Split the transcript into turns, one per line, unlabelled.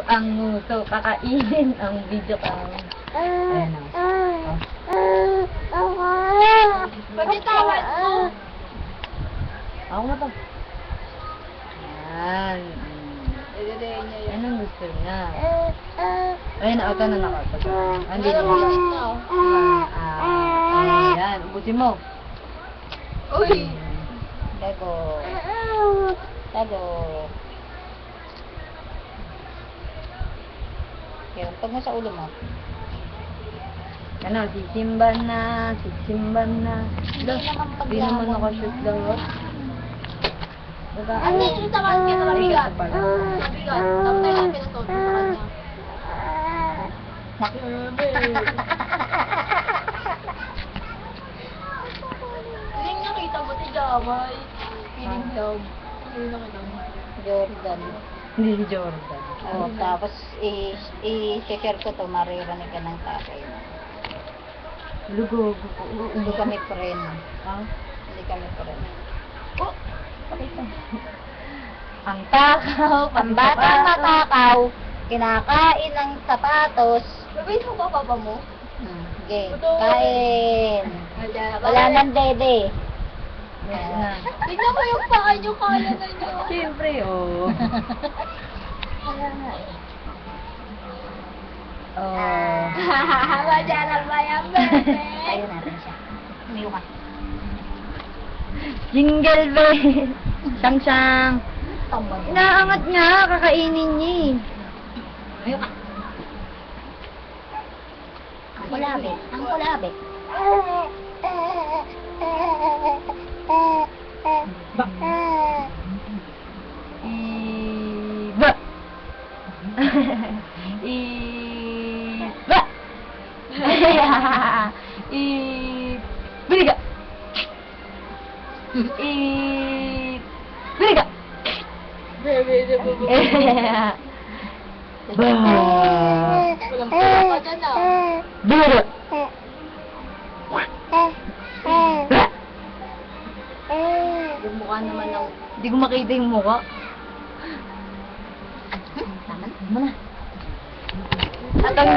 ang nguso, kakainin ang video cam. Ayan o.
Pagkatawad mo.
Ako na to. Ayan.
Idadayan niya yun.
Yan ang gusto niya. Ayan, ito na nakapag. Hindi na yun. Ayan, ubusin mo.
Uy!
Tago. Tago. Kaya, pag mo sa ulo mo. Ano, sisimba na, sisimba na. Hindi naman nakashoot daw.
Ano yung sa kanya na mabigat? Mabigat. Tapos tayo natin ito sa kanya. Hindi nakita mo si Jamay. Feeling job. Hindi nakita mo.
Jordan. Hindi si Jordan. Oh, tapos i-share ko to, maririnig ka ng tatay mo. Lugog. Hindi kami friend. Ha? Hindi kami friend. Oh! Pakita. Ang takaw, pambata matakaw, kinakain ng sapatos.
Sabihin mo ba papa mo?
Okay, kain. Wala nang dede.
Tignan mo yung paa nyo, kaya na nyo.
Siyempre, oo. Oh.
Majaral ba yan, bebe?
Ayun natin siya. Umiyo ka. Jingle bell. Sang-sang. Inaangat nga, kakainin niya eh. Umiyo ka. Ang kulabi. Ang kulabi. Ba. Iba. Iba. Bili ka. Bili ka.
Bebe,
Ba.
walang pala pa dyan ah.
Bili ka. Yung mukha naman ng... Hindi ko makita yung mukha. Tama na. At ang